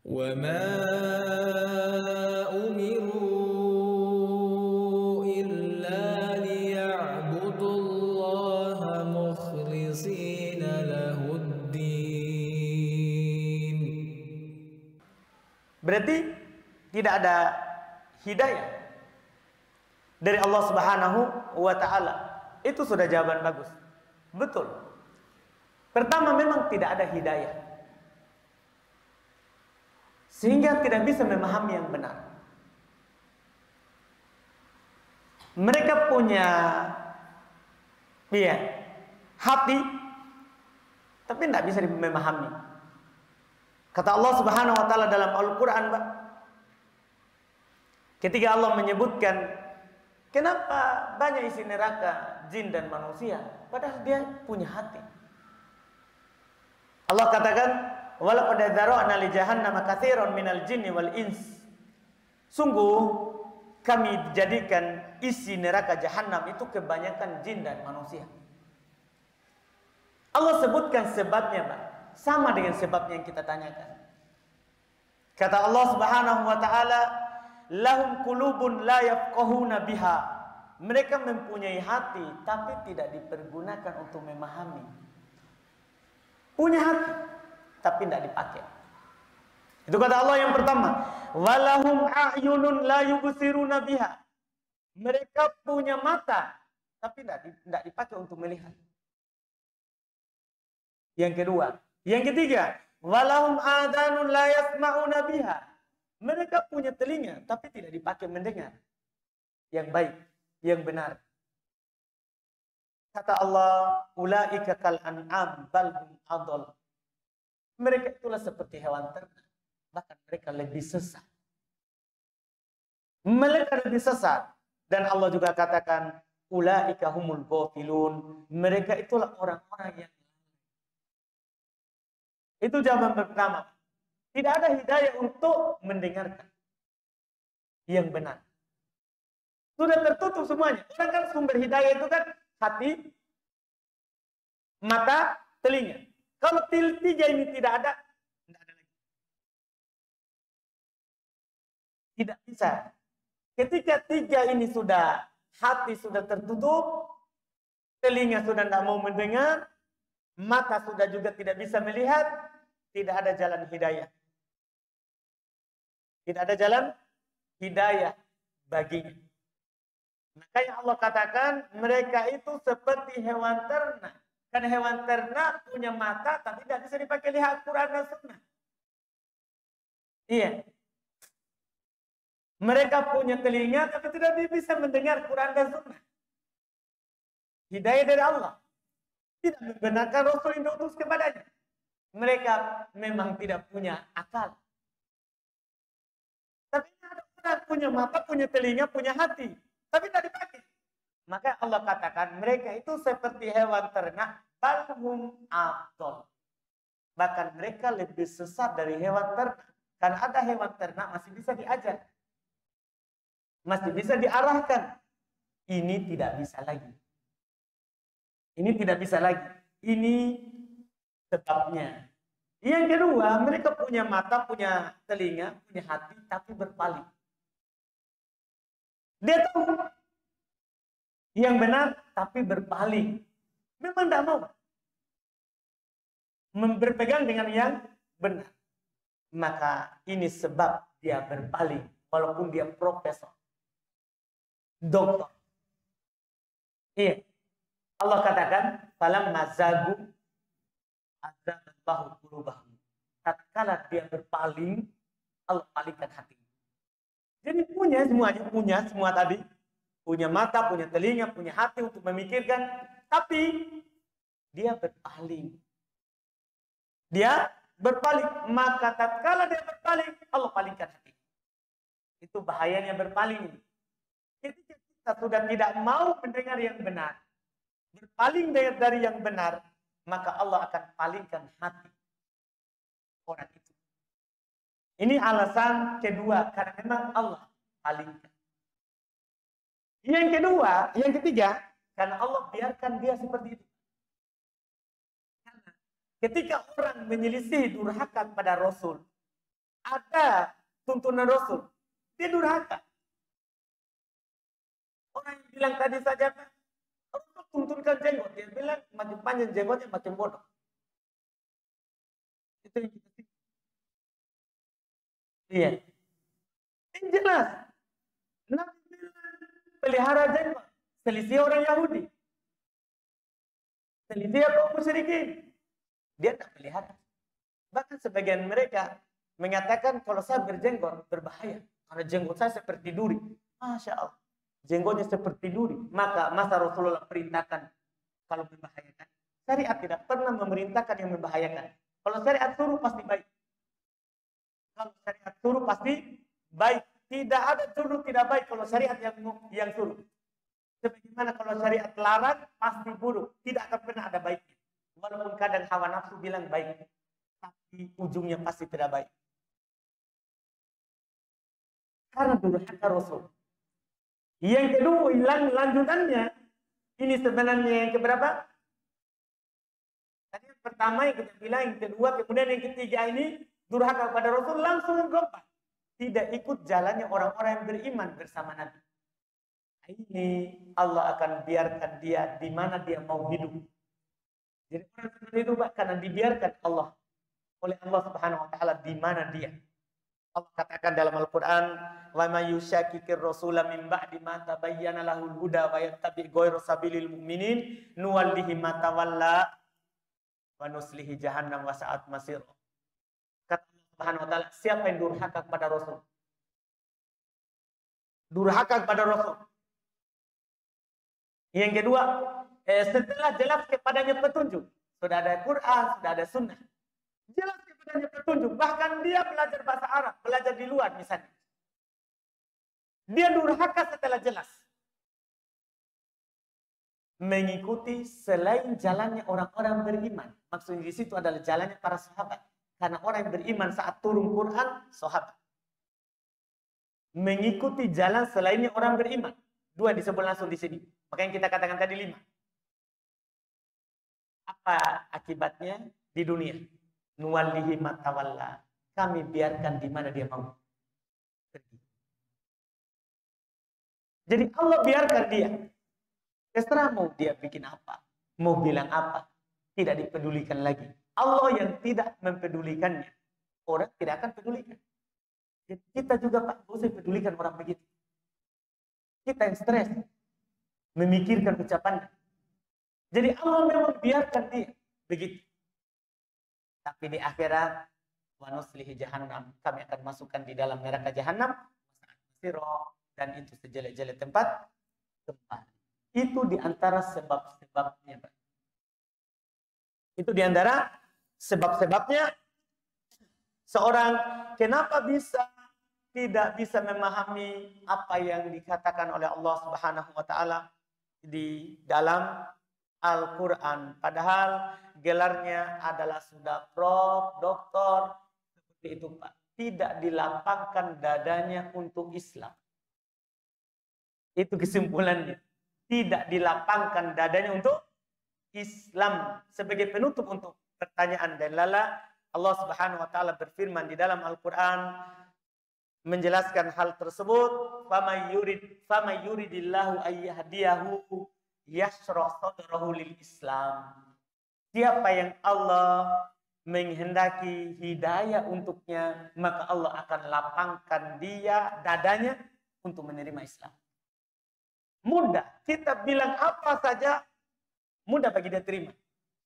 وَمَا أُمِرُوا إِلَّا لِيَعْبُدُوا اللَّهَ مُخْلِصِينَ لَهُ الدِّينَ. Berarti tidak ada hidayah dari Allah Subhanahu wa taala. Itu sudah jawaban bagus. Betul. Pertama, memang tidak ada hidayah, sehingga tidak bisa memahami yang benar. Mereka punya hati, tapi tidak bisa memahami. Kata Allah Subhanahu wa taala dalam Al-Qur'an, ketika Allah menyebutkan kenapa banyak isi neraka jin dan manusia, padahal dia punya hati. Allah katakan, walaqad dzara'na li jahannama katsiran minal jinni wal ins. Sungguh kami jadikan isi neraka jahanam itu kebanyakan jin dan manusia. Allah sebutkan sebabnya, Pak. Sama dengan sebabnya yang kita tanyakan. Kata Allah Subhanahu wa taala, lahum qulubun la yafqahuna biha. Mereka mempunyai hati tapi tidak dipergunakan untuk memahami. Punya hati tapi tidak dipakai. Itu kata Allah yang pertama. Walahum a'yunun la yubsiruna biha. Mereka punya mata tapi tidak dipakai untuk melihat. Yang kedua, yang ketiga, walahum adanun la yasma'una biha. Mereka punya telinga tapi tidak dipakai mendengar yang baik, yang benar. Kata Allah, ulaika kal an'am bal hum adall. Mereka itulah seperti hewan ternak, bahkan mereka lebih sesat. Mereka lebih sesat. Dan Allah juga katakan, ulaika humul ghafilun. Mereka itulah orang-orang yang... Itu jawaban pertama. Tidak ada hidayah untuk mendengarkan yang benar. Sudah tertutup semuanya. Orang kan sumber hidayah itu kan hati, mata, telinga. Kalau tiga ini tidak ada lagi. Tidak bisa. Ketika tiga ini sudah, hati sudah tertutup, telinga sudah tidak mau mendengar, mata sudah juga tidak bisa melihat, tidak ada jalan hidayah. Tidak ada jalan hidayah baginya. Makanya Allah katakan mereka itu seperti hewan ternak. Karena hewan ternak punya mata tapi tidak bisa dipakai lihat Quran dan Sunnah. Iya. Mereka punya telinga tapi tidak bisa mendengar Quran dan Sunnah. Hidayah dari Allah. Tidak membenarkan Rasul yang diutus kepadanya. Mereka memang tidak punya akal. Tapi ada orang punya mata, punya telinga, punya hati. Tapi tidak dipakai. Maka Allah katakan mereka itu seperti hewan ternak, balhum adall. Bahkan mereka lebih sesat dari hewan ternak. Karena ada hewan ternak masih bisa diajar. Masih bisa diarahkan. Ini tidak bisa lagi. Ini tidak bisa lagi. Ini sebabnya. Yang kedua, mereka punya mata, punya telinga, punya hati, tapi berpaling. Dia tahu yang benar, tapi berpaling. Memang tidak mau berpegang dengan yang benar. Maka ini sebab dia berpaling, walaupun dia profesor, doktor. Iya. Allah katakan, falamma zagu azzagallahu qulubahum. Tatkala dia berpaling, Allah palingkan hati. Jadi punya semuanya, punya semua tadi. Punya mata, punya telinga, punya hati untuk memikirkan. Tapi dia berpaling. Dia berpaling. Maka tatkala dia berpaling, Allah palingkan hati. Itu bahayanya berpaling. Ketika kita sudah tidak mau mendengar yang benar, berpaling dari yang benar, maka Allah akan palingkan hati orang itu. Ini alasan kedua, karena memang Allah palingkan. Yang kedua, yang ketiga, karena Allah biarkan dia seperti itu. Karena ketika orang menyelisih durhaka pada Rasul, ada tuntunan Rasul. Dia durhaka. Orang yang bilang tadi saja, Rasul tuntunkan jenggot. Dia bilang makin panjang jenggotnya makin bodoh. Itu yang kita sih. Iya. Ini jelas. Nabi bilang pelihara jenggot. Selisih orang Yahudi. Selisih kaum musyrikin. Dia tak pelihara. Bahkan sebagian mereka mengatakan kalau saya berjenggot berbahaya. Karena jenggot saya seperti duri. Masya Allah. Jenggotnya seperti duri. Maka masa Rasulullah perintahkan kalau membahayakan. Syariat tidak pernah memerintahkan yang membahayakan. Kalau syariat suruh pasti baik. Kalau syariat suruh pasti baik. Tidak ada suruh tidak baik kalau syariat yang suruh. Sebagaimana kalau syariat larang pasti buruk. Tidak akan pernah ada baiknya. Walaupun kadang hawa nafsu bilang baik. Tapi ujungnya pasti tidak baik. Karena durhaka Rasul. Yang kedua, lanjutannya. Ini sebenarnya yang keberapa? Tadi yang pertama yang kita bilang, yang kedua, kemudian yang ketiga ini durhaka kepada Rasul langsung lompat. Tidak ikut jalannya orang-orang yang beriman bersama Nabi. Ini Allah akan biarkan dia di mana dia mau hidup. Jadi orang seperti itu karena dibiarkan Allah oleh Allah Subhanahu wa taala di mana dia. Allah katakan dalam Al-Qur'an, "Wa may yushakkikir rasula min ba'di ma tabayyana lahul huda wa yattabi' ghayra sabilil mu'minin nuwallihi ma tawalla wa nuslihi jahannam wa sa'at masir." Kata Allah Subhanahu wa taala, siapa yang durhaka kepada Rasul? Durhaka kepada Rasul. Yang kedua, setelah jelas kepadanya petunjuk, sudah ada Quran, sudah ada Sunnah, jelas kepadanya petunjuk, bahkan dia belajar bahasa Arab, belajar di luar misalnya, dia durhaka setelah jelas, mengikuti selain jalannya orang-orang beriman. Maksudnya di situ adalah jalannya para sahabat, karena orang yang beriman saat turun Quran, sahabat. Mengikuti jalan selainnya orang beriman. Dua disebut langsung di sini. Makanya kita katakan tadi 5. Apa akibatnya di dunia? Nuwallihi matawalla. Kami biarkan di mana dia mau pergi. Jadi Allah biarkan dia. Terserah mau dia bikin apa. Mau bilang apa. Tidak dipedulikan lagi. Allah yang tidak mempedulikannya. Orang tidak akan pedulikan. Jadi kita juga Pak, gak usah pedulikan orang begitu. Kita yang stres. Memikirkan ucapannya. Jadi Allah memang biarkan dia begitu. Tapi di akhirat wa nuslihi jahannam, kami akan masukkan di dalam neraka jahanam dan itu sejelek-jelek tempat. Itu di antara sebab-sebabnya. Itu di antara sebab-sebabnya seorang kenapa tidak bisa memahami apa yang dikatakan oleh Allah Subhanahu wa taala di dalam Al-Quran. Padahal gelarnya adalah sudah prof, doktor, seperti itu Pak. Tidak dilapangkan dadanya untuk Islam. Itu kesimpulannya. Tidak dilapangkan dadanya untuk Islam. Sebagai penutup untuk pertanyaan dan lala, Allah Subhanahu wa taala berfirman di dalam Al-Quran menjelaskan hal tersebut, fama yuridillahu ayyahdiyahu yashrah sadrahu lil Islam. Siapa yang Allah menghendaki hidayah untuknya, maka Allah akan lapangkan dia dadanya untuk menerima Islam. Mudah, kita bilang apa saja mudah bagi dia terima.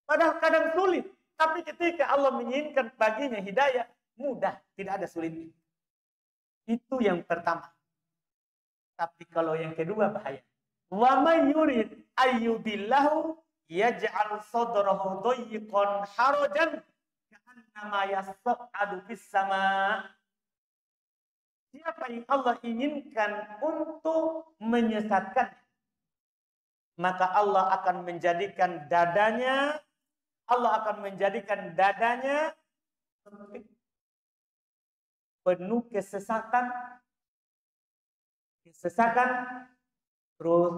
Padahal kadang sulit, tapi ketika Allah menginginkan baginya hidayah, mudah, tidak ada sulitnya. Itu yang pertama. Tapi kalau yang kedua bahaya. Wa may yurid ayyudillahu yaj'al sadrahu dayyiqan harajan ka'annama yas'adu fis sama. Siapa yang Allah inginkan untuk menyesatkan, maka Allah akan menjadikan dadanya sempit, penuh kesesatan, terus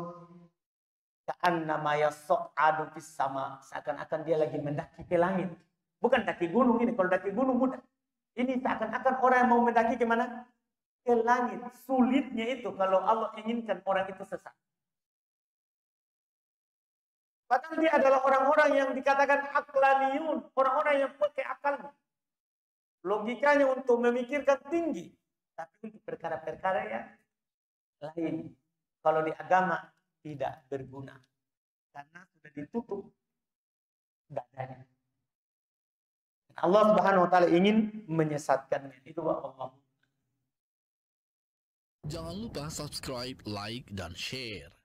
ka'annama yas'adu fis sama, seakan-akan dia lagi mendaki ke langit. Bukan daki gunung ini, kalau daki gunung mudah. Ini seakan-akan orang yang mau mendaki kemana? Ke langit. Sulitnya itu kalau Allah inginkan orang itu sesat. Bahkan dia adalah orang-orang yang dikatakan aklaniyun, orang-orang yang pakai akalnya. Logikanya untuk memikirkan tinggi, tapi untuk perkara-perkara yang lain. Kalau di agama tidak berguna, karena sudah ditutup dadanya. Allah Subhanahu wa taala ingin menyesatkannya. Itu Allah. Jangan lupa subscribe, like, dan share.